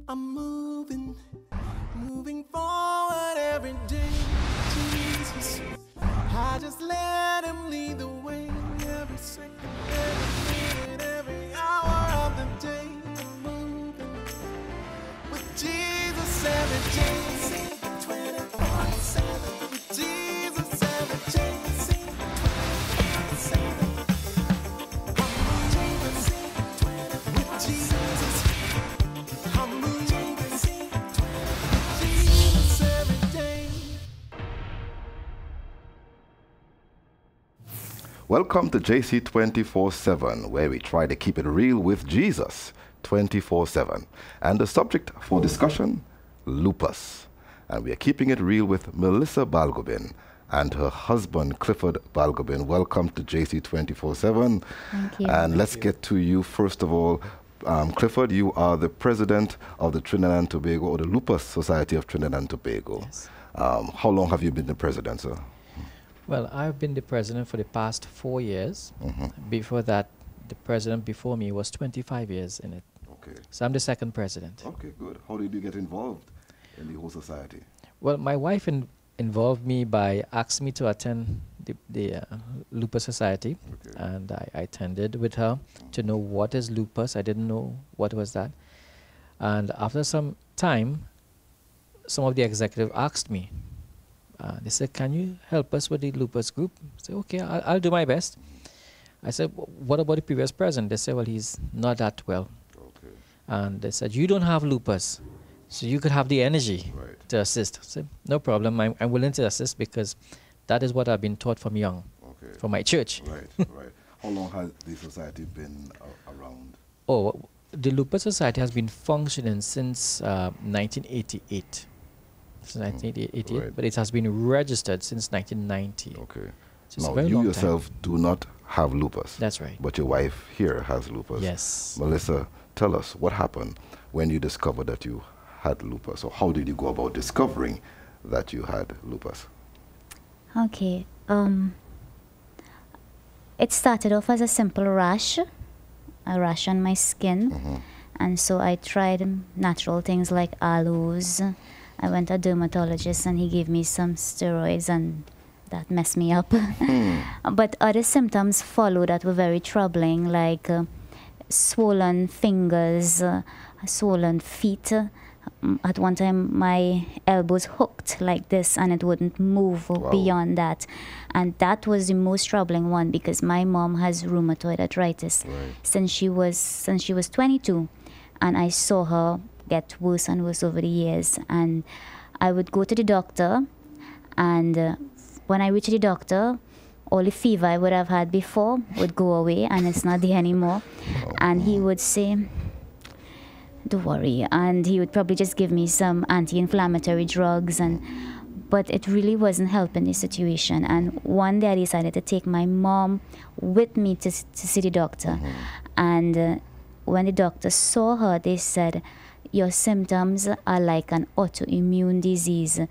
I'm moving forward every day, Jesus. I just let him lead the way every second, every minute, every hour of the day. I'm moving with Jesus every day. 24/7 with Jesus every day. 24/7. I'm moving with Jesus. I'm moving with Jesus every day. Welcome to JC 24/7, where we try to keep it real with Jesus 24/7. And the subject for discussion, lupus. And we are keeping it real with Melissa Balgobin and her husband, Clifford Balgobin. Welcome to JC 24/7. Thank you. And let's get to you first of all. Clifford, you are the president of the Trinidad and Tobago, or the Lupus Society of Trinidad and Tobago. Yes. How long have you been the president, sir? Well, I've been the president for the past 4 years. Before that, the president before me was 25 years in it. Okay. So I'm the second president. Okay, good. How did you get involved in the whole society? Well, my wife involved me by asking me to attend the Lupus Society, Okay. and I attended with her to know what is lupus. I didn't know what was that. And after some time, some of the executive asked me, they said, "Can you help us with the lupus group?" I said, "Okay, I'll do my best." I said, "What about the previous president?" They said, "Well, he's not that well." Okay. And they said, "You don't have lupus, so you could have the energy Right. to assist." I said, "No problem, I'm willing to assist because that is what I've been taught from young, Okay. from my church." Right, right. How long has the society been around? Oh, the Lupus Society has been functioning since 1988. Since 1988, right. but it has been registered since 1990. Okay. So it's a Now, very you long yourself do not have lupus. That's right. But your wife here has lupus. Yes. Melissa, tell us what happened when you discovered that you had lupus, or how did you go about discovering that you had lupus? Okay. It started off as a simple rash, a rash on my skin. And so I tried natural things like aloes. I went to a dermatologist and he gave me some steroids and that messed me up. But other symptoms followed that were very troubling, like swollen fingers, swollen feet. At one time, my elbows hooked like this and it wouldn't move Wow. beyond that. And that was the most troubling one because my mom has rheumatoid arthritis Right. since she was 22. And I saw her get worse and worse over the years. And I would go to the doctor, and when I reached the doctor, all the fever I would have had before would go away, and it's not there anymore. And he would say, "Don't worry," and he would probably just give me some anti-inflammatory drugs, but it really wasn't helping the situation. And one day I decided to take my mom with me to see the doctor. And when the doctor saw her, they said, "Your symptoms are like an autoimmune disease,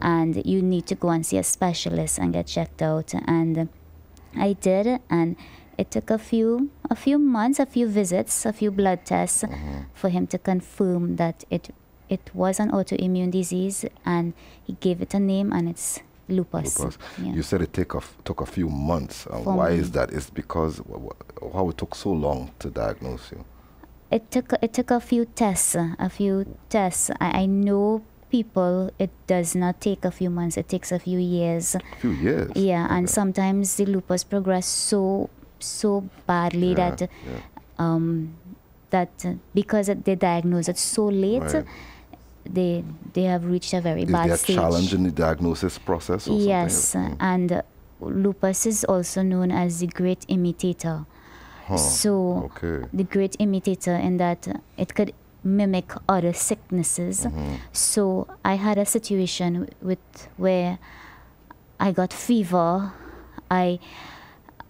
and you need to go and see a specialist and get checked out." And I did, and it took a few months, a few visits, a few blood tests for him to confirm that it was an autoimmune disease, and he gave it a name, and it's lupus. Lupus. Yeah. You said it took a few months. For Why me. is that? It's because how it took so long to diagnose you? It took a few tests. I know people, it does not take a few months. It takes a few years. A few years. Yeah, and Okay. sometimes the lupus progress so badly Yeah, that because they diagnose it so late, Right. they have reached a very Is bad there a stage. challenge in the diagnosis process or Yes, something? and lupus is also known as the great imitator. So Okay. the great imitator in that it could mimic other sicknesses. So I had a situation where I got fever, I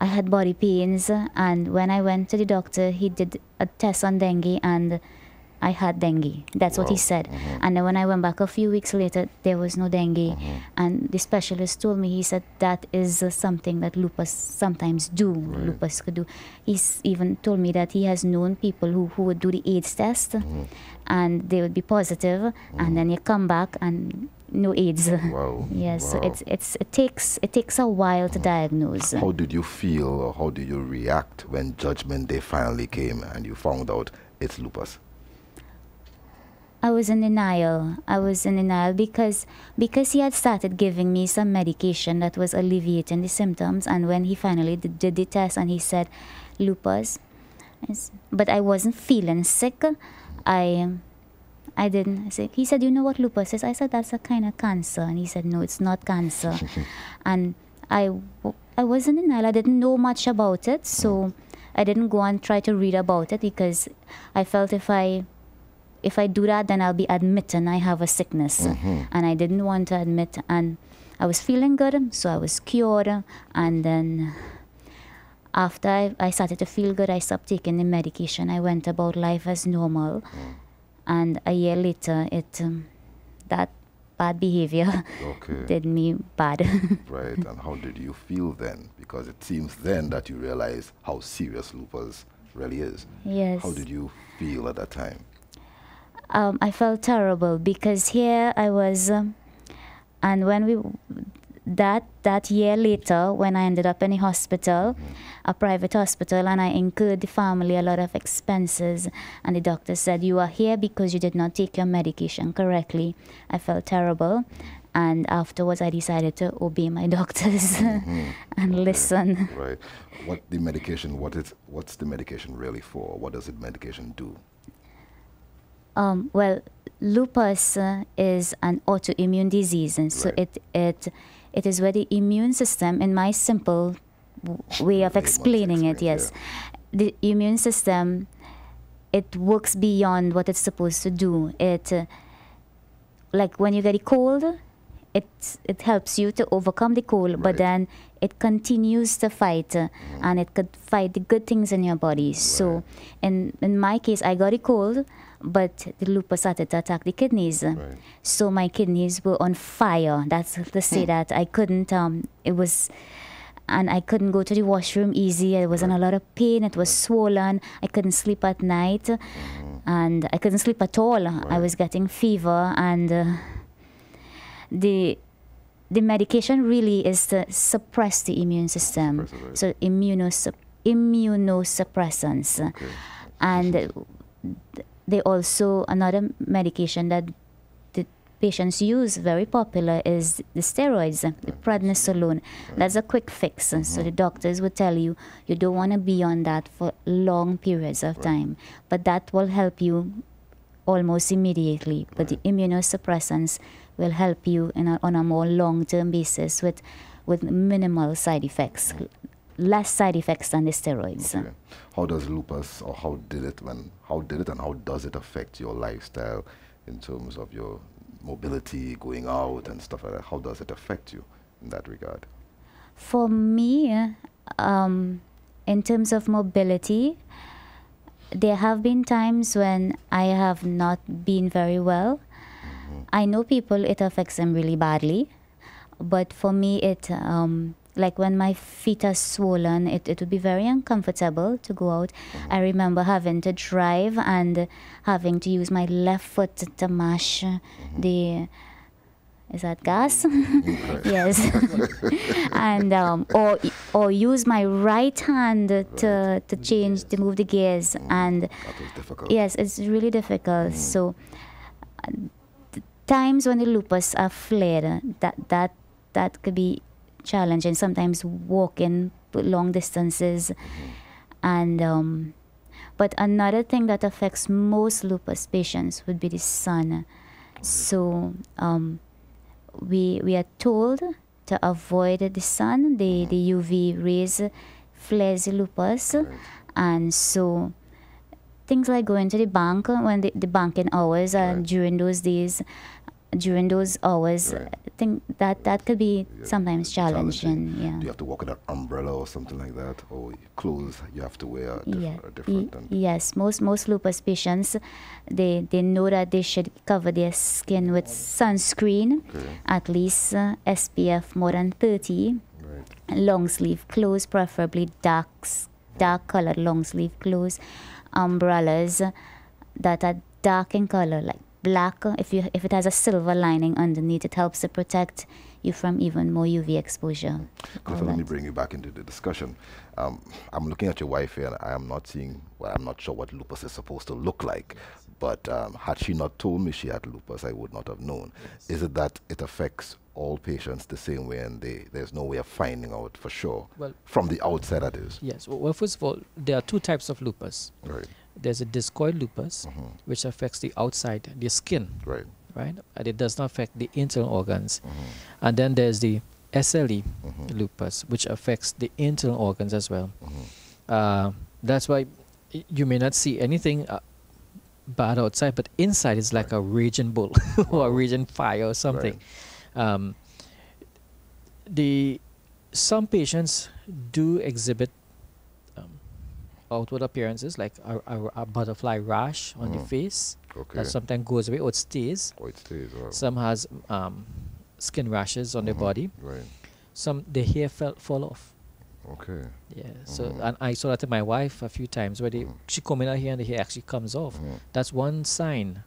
had body pains, and when I went to the doctor, he did a test on dengue, and I had dengue. That's what he Wow. said. And then when I went back a few weeks later, there was no dengue. And the specialist told me, he said that is something that lupus sometimes do. Lupus could do. He's even told me that he has known people who would do the AIDS test and they would be positive, and then you come back and no AIDS. Wow. Yes, so Wow. it takes a while to diagnose. How did you feel, or how did you react when Judgment Day finally came and you found out it's lupus? I was in denial. Because he had started giving me some medication that was alleviating the symptoms, and when he finally did the test and he said lupus, but I wasn't feeling sick. I didn't say. He said, "You know what lupus is?" I said, "That's a kind of cancer," and he said, "No, it's not cancer." And I was in denial. I didn't know much about it, so I didn't go and try to read about it because I felt if I do that, then I'll be admitting I have a sickness, and I didn't want to admit. And I was feeling good, so I was cured. And then after I started to feel good, I stopped taking the medication. I went about life as normal. And a year later, that bad behavior Okay. did me bad. Right. And how did you feel then? Because it seems then that you realize how serious lupus really is. Yes. How did you feel at that time? I felt terrible because here I was, and when that year later, when I ended up in a hospital, a private hospital, and I incurred the family a lot of expenses, and the doctor said, "You are here because you did not take your medication correctly." I felt terrible, and afterwards I decided to obey my doctors and listen. Right. What's the medication really for? What does the medication do? Well, lupus is an autoimmune disease, and so Right. it is where the immune system, in my simple way of explaining it, yes, the immune system, it works beyond what it's supposed to do. Like when you get a cold, it helps you to overcome the cold, but Right. then it continues to fight, and it could fight the good things in your body. So in my case, I got a cold, but the lupus started to attack the kidneys. Right. So my kidneys were on fire. That's to say that I couldn't, and I couldn't go to the washroom easy. I was in a lot of pain. It was swollen. I couldn't sleep at night, and I couldn't sleep at all. I was getting fever, and the medication really is to suppress the immune system. Suppress it, right. So immunosuppressants. Okay. And they also, another medication that the patients use, very popular, is the steroids, the prednisolone. That's a quick fix. So the doctors would tell you, you don't want to be on that for long periods of time. But that will help you almost immediately. But the immunosuppressants will help you on a more long-term basis with minimal side effects, less side effects than the steroids. Okay. How does lupus, or how did it and how does it affect your lifestyle in terms of your mobility, going out and stuff like that? How does it affect you in that regard? For me, in terms of mobility, there have been times when I have not been very well. I know people, it affects them really badly, but for me, like when my feet are swollen, it would be very uncomfortable to go out. I remember having to drive and having to use my left foot to mash is that gas? Yes. And or use my right hand to move the gears. And That was difficult. yes, it's really difficult. So times when the lupus are flared, that could be challenging. Sometimes walking long distances, and but another thing that affects most lupus patients would be the sun. So we are told to avoid the sun. The UV rays flares the lupus, and so things like going to the bank when the banking hours are during those days, during those hours, Right. I think that could be Yeah, sometimes challenging. Do Yeah. you have to walk with an umbrella or something like that, or clothes you have to wear Yeah, are different? And yes. Most lupus patients, they know that they should cover their skin with sunscreen, Okay. at least SPF more than 30. Right. Long sleeve clothes, preferably dark colored long sleeve clothes, umbrellas that are dark in color, like black. If it has a silver lining underneath, it helps to protect you from even more UV exposure. All Clifford, let me that. bring you back into the discussion. I'm looking at your wife here, and I am not seeing. Well, I'm not sure what lupus is supposed to look like. But had she not told me she had lupus, I would not have known. Is it that it affects all patients the same way, and there's no way of finding out for sure Well, from the outset? That is. yes. Well, first of all, there are two types of lupus. Right. There's a discoid lupus, which affects the outside, the skin, Right. right? And it does not affect the internal organs. And then there's the SLE lupus, which affects the internal organs as well. That's why you may not see anything bad outside, but inside is like a raging bull or a raging fire or something. Some patients do exhibit outward appearances like a butterfly rash on the face Okay. that sometimes goes away or it stays. Oh, it stays. Wow. Some has skin rashes on their body. Right. Some the hair fall off. Okay. Yeah. So and I saw that to my wife a few times where she come in here and the hair actually comes off. That's one sign,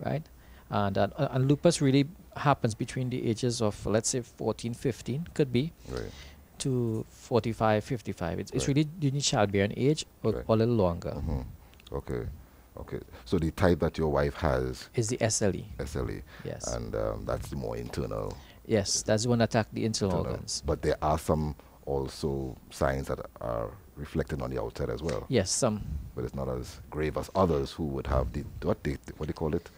right? And lupus really happens between the ages of, let's say, 14, 15 could be, Right. to 45, 55. It's Right. really during childbearing age or Right. a little longer. Okay. Okay. So the type that your wife has, Is the SLE. SLE, Yes. and that's the more internal. Yes, that's the one that attack the internal internal. organs. But there are some also signs that are reflected on the outside as well. Yes, some. But it's not as grave as others who would have the what do you call it?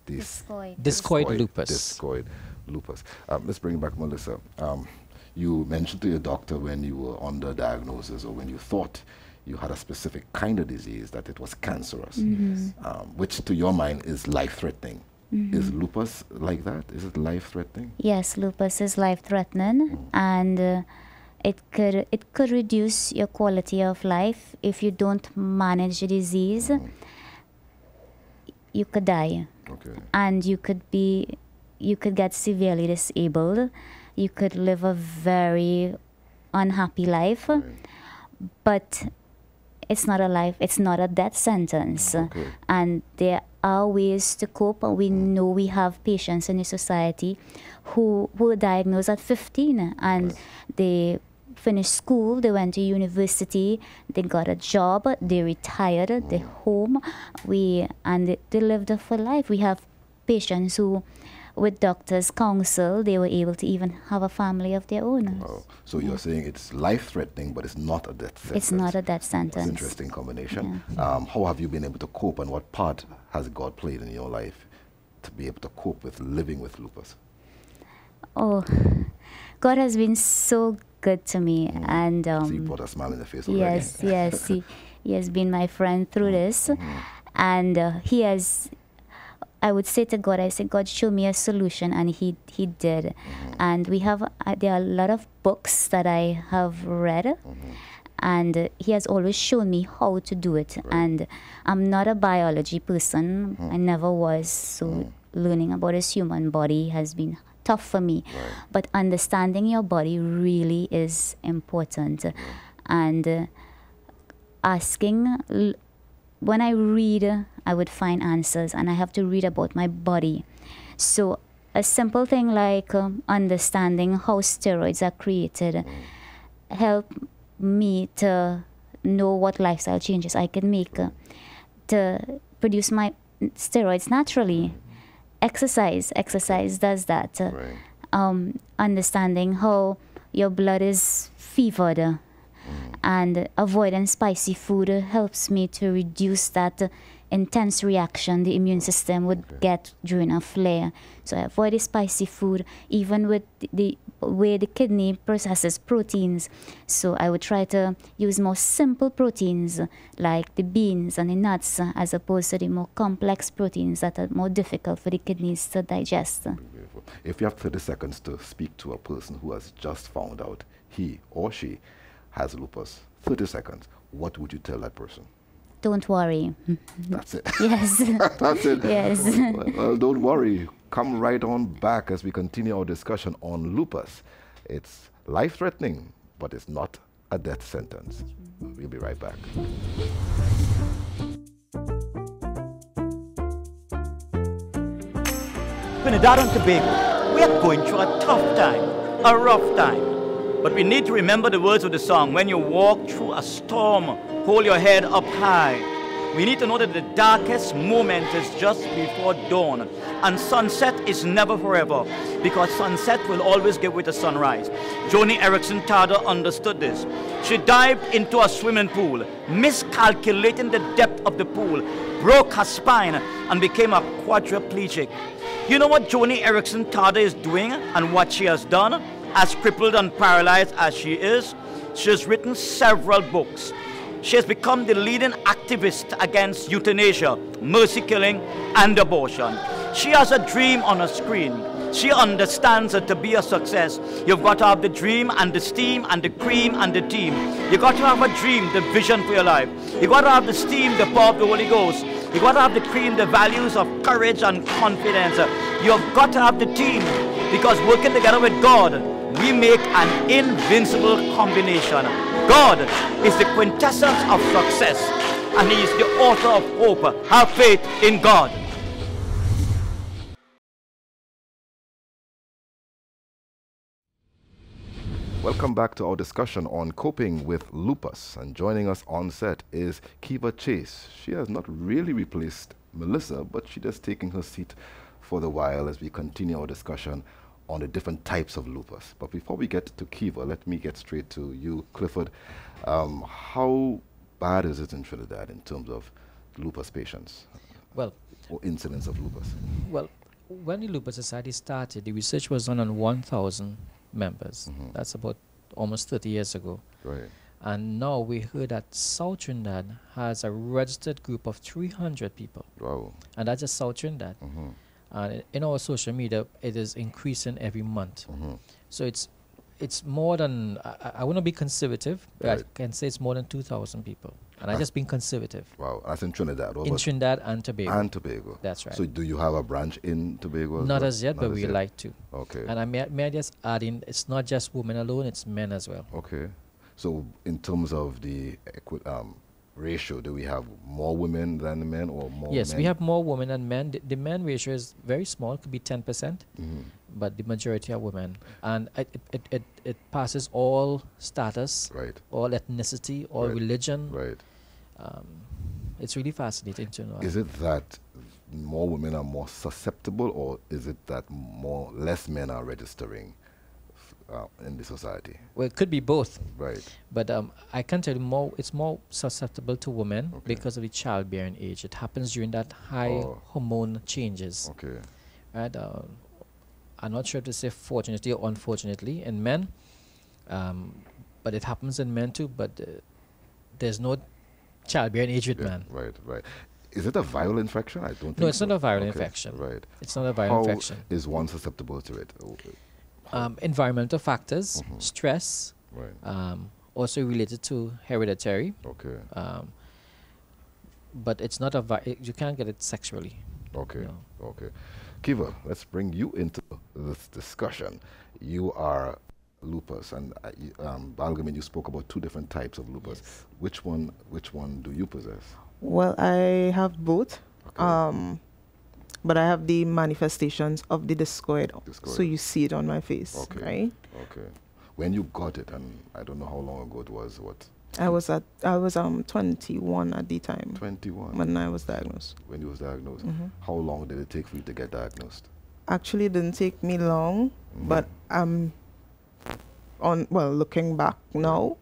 This Discoid lupus. Discoid lupus. Let's bring back Melissa. You mentioned to your doctor when you were under diagnosis or when you thought you had a specific kind of disease that it was cancerous, which to your mind is life-threatening. Is lupus like that? Is it life-threatening? Yes, lupus is life-threatening, and it could reduce your quality of life if you don't manage the disease. You could die, Okay. and you could get severely disabled. You could live a very unhappy life, Right. but it's not a life. It's not a death sentence, Okay. and there are ways to cope. We know we have patients in the society who were diagnosed at 15 and they finished school, they went to university, they got a job, they retired, they're home, and they lived a full life. We have patients who, with doctors' counsel, they were able to even have a family of their own. Oh, so you're saying it's life-threatening, but it's not a death sentence. It's not a death That's sentence. an interesting combination. How have you been able to cope, and what part has God played in your life to be able to cope with living with lupus? Oh, God has been so good to me, and So you brought a smile in the face already. yes, he has been my friend through this, and he has. I would say to God, I said, God, show me a solution, and he did. And we have there are a lot of books that I have read, and he has always shown me how to do it. And I'm not a biology person. I never was, so learning about this human body has been tough for me. But understanding your body really is important, and asking. When I read, I would find answers, and I have to read about my body. So a simple thing like understanding how steroids are created help me to know what lifestyle changes I can make to produce my steroids naturally. Exercise does that. Understanding how your blood is fevered. And avoiding spicy food helps me to reduce that intense reaction the immune system would get during a flare. So I avoid the spicy food. Even with the way the kidney processes proteins. So I would try to use more simple proteins like the beans and the nuts as opposed to the more complex proteins that are more difficult for the kidneys to digest. Beautiful. If you have 30 seconds to speak to a person who has just found out he or she has lupus, 30 seconds, what would you tell that person? Don't worry. That's it. Yes. That's it. Yes. Well, don't worry. Come right on back as we continue our discussion on lupus. It's life-threatening, but it's not a death sentence. We'll be right back. Trinidad and Tobago, we are going through a tough time, a rough time. But we need to remember the words of the song, when you walk through a storm, hold your head up high. We need to know that the darkest moment is just before dawn. And sunset is never forever, because sunset will always give way to sunrise. Joni Eareckson Tada understood this. She dived into a swimming pool, miscalculating the depth of the pool, broke her spine, and became a quadriplegic. You know what Joni Eareckson Tada is doing and what she has done? As crippled and paralyzed as she is, she has written several books. She has become the leading activist against euthanasia, mercy killing, and abortion. She has a dream on her screen. She understands that to be a success, you've got to have the dream and the steam and the cream and the team. You've got to have a dream, the vision for your life. You've got to have the steam, the power of the Holy Ghost. You've got to have the cream, the values of courage and confidence. You've got to have the team, because working together with God, we make an invincible combination. God is the quintessence of success, and He is the author of hope. Have faith in God. Welcome back to our discussion on coping with lupus. And joining us on set is Kiva Chase. She has not really replaced Melissa, but she just taking her seat for the while as we continue our discussion on the different types of lupus. But before we get to Kiva, let me get straight to you, Clifford. How bad is it in Trinidad in terms of lupus patients? Well, or incidence of lupus? Well, when the Lupus Society started, the research was done on 1,000 members. That's about almost 30 years ago. Right. And now we heard that South Trinidad has a registered group of 300 people. Wow. And that's just South Trinidad. And in our social media, it is increasing every month. So it's more than, I want to be conservative, but Right. I can say it's more than 2,000 people. And I just being conservative. Wow, that's in Trinidad. In Trinidad and Tobago. And Tobago. That's right. So do you have a branch in Tobago? Not well? as yet, Not but as we yet. like to. Okay. And I may I just add in, it's not just women alone, it's men as well. Okay. So in terms of the ratio, do we have more women than men or more Yes, men? we have more women than men. The men ratio is very small, could be 10%, but the majority are women. And it passes all status, Right. all ethnicity, all Right. religion. Right. It's really fascinating to know. Is it that more women are more susceptible, or is it that less men are registering in the society? Well, it could be both. Right. But I can tell you it's more susceptible to women Okay. because of the childbearing age. It happens during that high hormone changes. Okay. Right? I'm not sure to say fortunately or unfortunately in men, but it happens in men too. But there's no childbearing age with men. Right. Right. Is it a viral infection? I don't think No, it's so. not a viral Okay, infection. Right. It's not a viral How infection. is one susceptible to it? Environmental factors, stress, Right. also related to hereditary. Okay. But it's not you can't get it sexually. Okay. No. Okay. Kiva, let's bring you into this discussion. You are lupus, and Balgamin, you spoke about two different types of lupus. Yes. Which one do you possess? Well, I have both. Okay. But I have the manifestations of the discoid. So Discoid. you see it on my face, Okay. right? Okay. When you got it, and I don't know how long ago it was, what? I was 21 at the time 21. when I was diagnosed. When you was diagnosed. How long did it take for you to get diagnosed? Actually, it didn't take me long, but looking back now,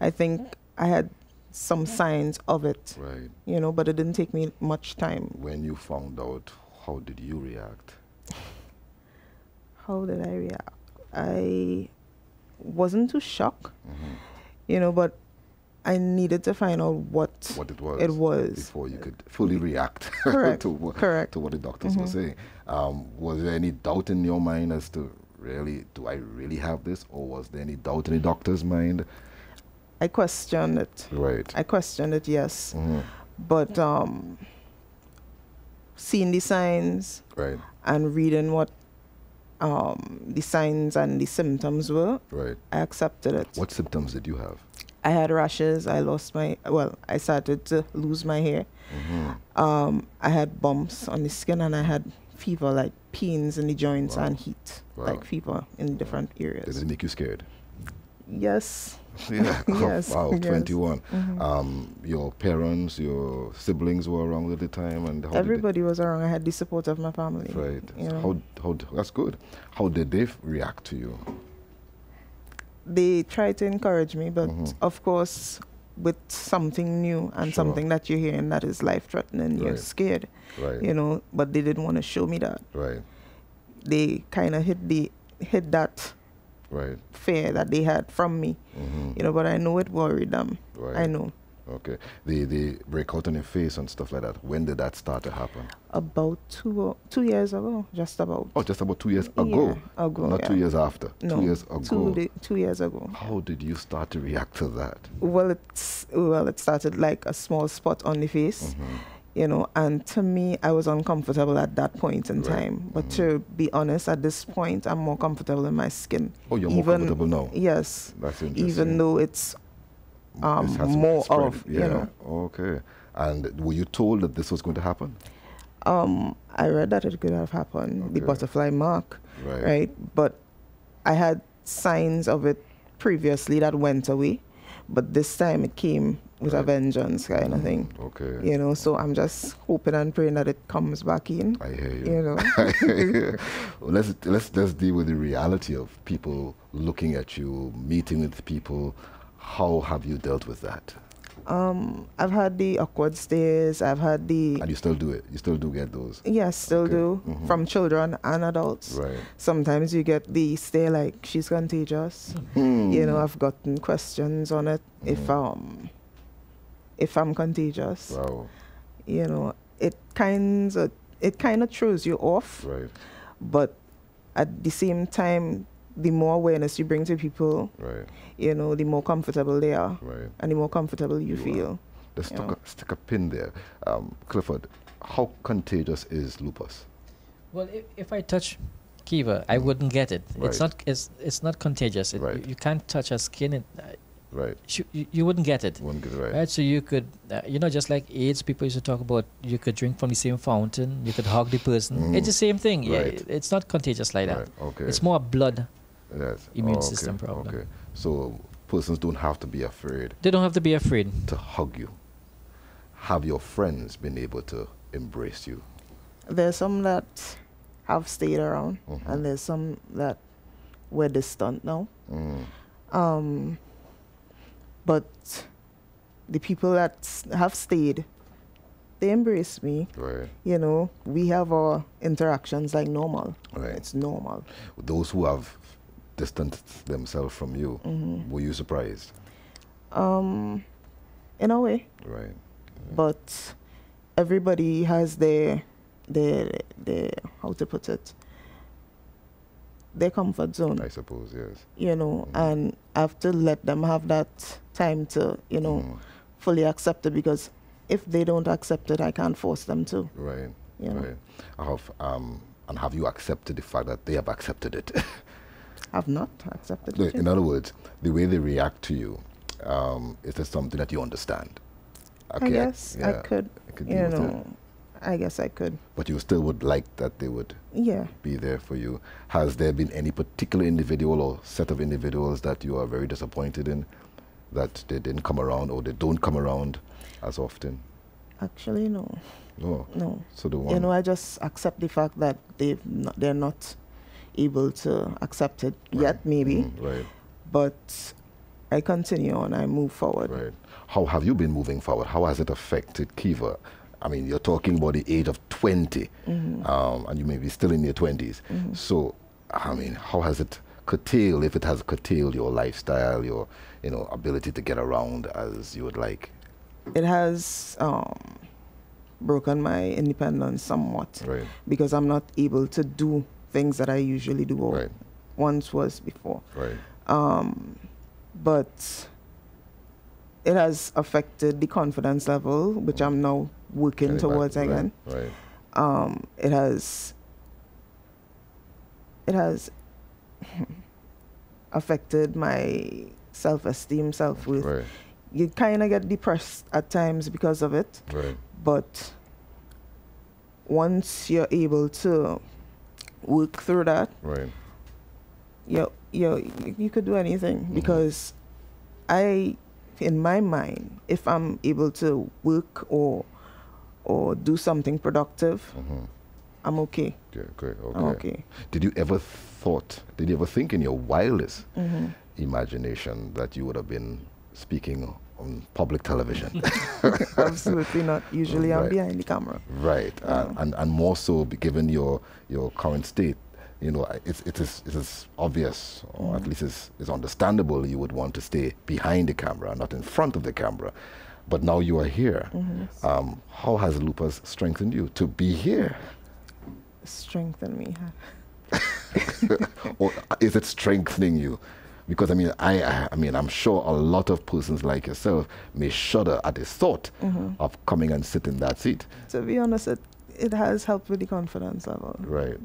I think I had some signs of it, Right. but it didn't take me much time. When you found out, how did you react? How did I react? I wasn't too shocked, you know, but I needed to find out what it was. was. Before you could fully react Correct. to what the doctors were Mm-hmm. saying. Was there any doubt in your mind as to do I really have this, or was there any doubt in the doctor's mind? I questioned it. Right. I questioned it, yes. Mhm. But seeing the signs Right. and reading what the signs and the symptoms were, Right. I accepted it. What symptoms did you have? I had rashes. I started to lose my hair. I had bumps on the skin, and I had fever, like pains in the joints, Wow. and heat, Wow. like fever in different Did areas. it make you scared? Yes. Yeah. Yes, Oh, wow. yes. 21. Your parents, your siblings were around at the time, and how did Everybody was around. I had the support of my family. they, right? You know. How that's good. How did they react to you? They tried to encourage me, but Mhm. of course, with something new and Sure. something that you're hearing that is life-threatening, you're Right. scared, Right. you know. But they didn't want to show me that. Right. They kind of hid that Right. fear that they had from me, you know. But I know it worried them. Right. I know. Okay. The breakout on your face and stuff like that. When did that start to happen? About 2 years ago, just about. Oh, just about 2 years ago. Yeah, ago, Not yeah. 2 years after. No, 2 years ago. 2 years ago. How did you start to react to that? Well, it started like a small spot on the face, you know, and to me, I was uncomfortable at that point in Right. time. But to be honest, at this point, I'm more comfortable in my skin. Oh, you're more comfortable now? Yes. That's interesting. Even though it's It hasn't more spread. of, Yeah. you know. Okay. And were you told that this was going to happen? I read that it could have happened, the Okay. butterfly mark, Right. right? But I had signs of it previously that went away, but this time it came with a Right. vengeance kind of thing. Okay. You know, so I'm just hoping and praying that it comes back in. I hear you. You know. I hear you. Well, let's deal with the reality of people looking at you, meeting with people. How have you dealt with that? I've had the awkward stares. I've had the And you still do it. You still do get those. yes, still Okay. do Mhm. from children and adults. Right. Sometimes you get the stare like she's contagious. You know, I've gotten questions on it if I'm contagious. Wow. You know, it kind of throws you off, Right. but at the same time, the more awareness you bring to people, Right. you know, the more comfortable they are, Right. and the more comfortable you You are. feel. Let's Yeah. stick a pin there. Clifford, how contagious is lupus? Well, if I touch Kiva, I wouldn't get it. It's Right. not. It's not contagious. Right. You can't touch her skin. Right. You wouldn't get it. One good right. Right, so you could, just like AIDS, people used to talk about, you could drink from the same fountain, you could hug the person. It's the same thing. Yeah, Right. it's not contagious like that. Right. Okay. It's more a blood. Yes. immune Okay. system problem. Okay. So persons don't have to be afraid They don't have to be afraid. to hug you. Have your friends been able to embrace you? There's some that have stayed around, and there's some that were distant now. But the people that have stayed, they embrace me. Right. You know, we have our interactions like normal. Right. It's normal. Those who have distanced themselves from you, were you surprised? In a way, Right. but everybody has their how to put it, their comfort zone. I suppose, yes. You know, and I have to let them have that time to, you know, fully accept it, because if they don't accept it, I can't force them to. Right. You know. Right. And have you accepted the fact that they have accepted it? Have not accepted No, it. in other words, the way they react to you, is there something that you understand? I guess I yeah, could, could you deal with it. know, I guess I could. But you still would like that they would Yeah. be there for you. Has there been any particular individual or set of individuals that you are very disappointed in, that they didn't come around or they don't come around as often? Actually, no. No. No. So the one. You know, I just accept the fact that they're not able to accept it yet, maybe. Right. But I continue on. I move forward. Right. How have you been moving forward? How has it affected Kiva? I mean, you're talking about the age of 20, and you may be still in your 20s. So, I mean, how has it curtail, if it has curtailed your lifestyle, your, ability to get around as you would like? It has broken my independence somewhat, Right. because I'm not able to do things that I usually do or Right. once was before. Right. But it has affected the confidence level, which I'm now working Getting back, towards right, again. Right. It has affected my self-esteem, self-worth. Right. You kind of get depressed at times because of it, Right. but once you're able to work through that, Right. you could do anything, because in my mind, if I'm able to work or do something productive, I'm okay. Yeah, great. Okay. I'm okay. Did you ever think in your wildest imagination that you would have been speaking on public television? Absolutely not. Usually I'm Right. behind the camera. Right. And more so given your current state, it is obvious, or at least it's understandable, you would want to stay behind the camera, not in front of the camera. But now you are here. How has Lupus strengthened you to be here? Strengthen me. Or is it strengthening you? Because I'm sure a lot of persons like yourself may shudder at the thought of coming and sit in that seat. To be honest, it has helped with the confidence level. Right.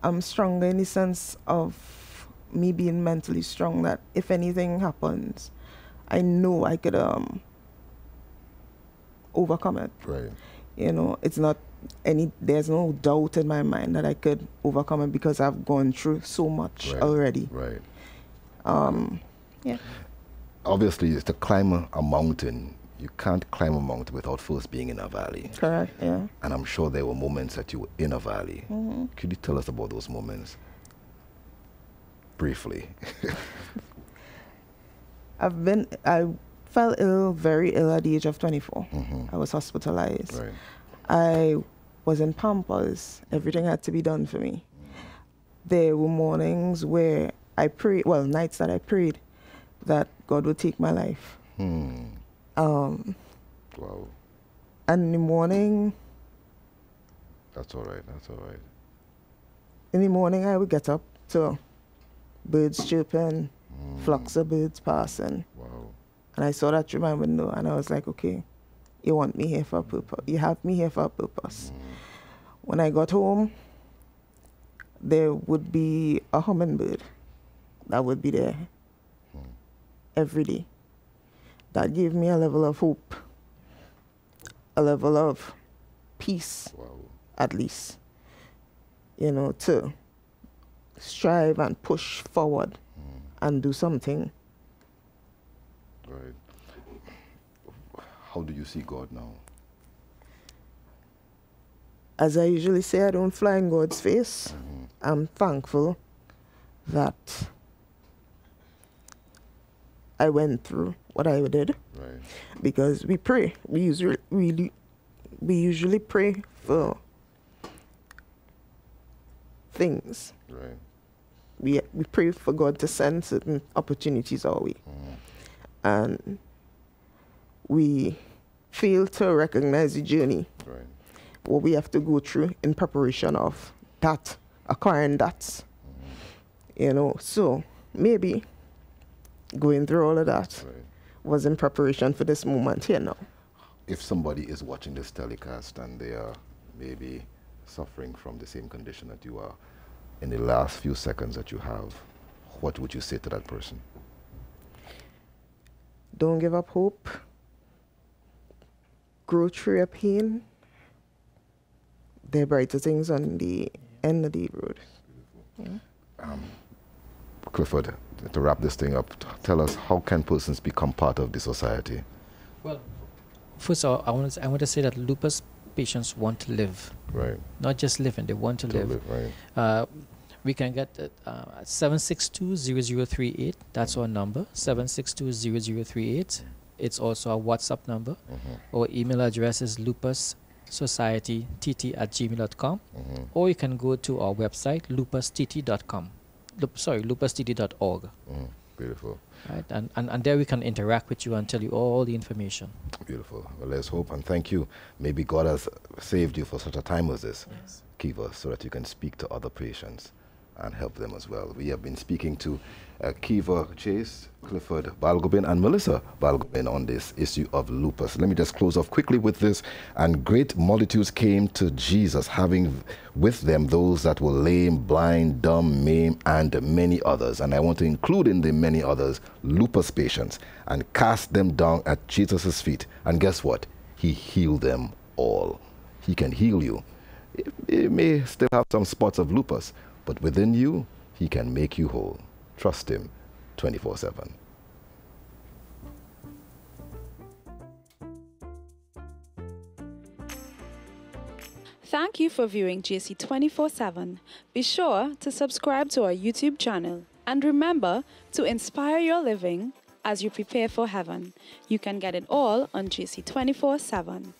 I'm stronger in the sense of me being mentally strong, that if anything happens, I know I could overcome it. Right. It's not there's no doubt in my mind that I could overcome it, because I've gone through so much already. Right. Yeah. Obviously, to climb a mountain, you can't climb a mountain without first being in a valley. Correct, yeah. And I'm sure there were moments that you were in a valley. Could you tell us about those moments? Briefly. I fell ill, very ill at the age of 24. I was hospitalized. Right. I was in Pampers. Everything had to be done for me. There were mornings where I prayed, nights that I prayed that God would take my life. Wow. And in the morning, That's all right. in the morning I would get up to birds chirping, flocks of birds passing. Wow. And I saw that through my window, and I was like, okay, you want me here for a purpose. You have me here for a purpose. When I got home, there would be a hummingbird that would be there every day. That gave me a level of hope, a level of peace, Wow. at least, to strive and push forward and do something. Right. How do you see God now? As I usually say, I don't fly in God's face. I'm thankful that I went through what I did, Right. because we pray. We usually pray for things. Right. We pray for God to send certain opportunities our way. And we fail to recognize the journey, Right. what we have to go through in preparation of that, acquiring that. So maybe going through all of that Right. was in preparation for this moment here now. If somebody is watching this telecast and they are maybe suffering from the same condition that you are, in the last few seconds that you have, what would you say to that person? Don't give up hope. Grow through your pain. There are brighter things on the end of the road. Clifford, to wrap this thing up, tell us, how can persons become part of the society? Well, first of all, I want to say that lupus patients want to live, Right. not just living, they want to live. Right. We can get it at 762-0038. That's our number, 762-0038. It's also our WhatsApp number. Our email address is lupussocietytt@gmail.com. Or you can go to our website, lupustt.com. lupustd.org. Beautiful. Right? And there we can interact with you and tell you all the information. Beautiful. Well, let's hope and thank you. Maybe God has saved you for such a time as this, Yes. Kiva, so that you can speak to other patients and help them as well. We have been speaking to Kiva Chase, Clifford Balgobin, and Melissa Balgobin on this issue of lupus. Let me just close off quickly with this. And great multitudes came to Jesus, having with them those that were lame, blind, dumb, maimed, and many others. And I want to include in the many others lupus patients, and cast them down at Jesus' feet. And guess what? He healed them all. He can heal you. It may still have some spots of lupus, but within you, he can make you whole. Trust him 24/7. Thank you for viewing JC 24/7. Be sure to subscribe to our YouTube channel and remember to inspire your living as you prepare for heaven. You can get it all on JC 24/7.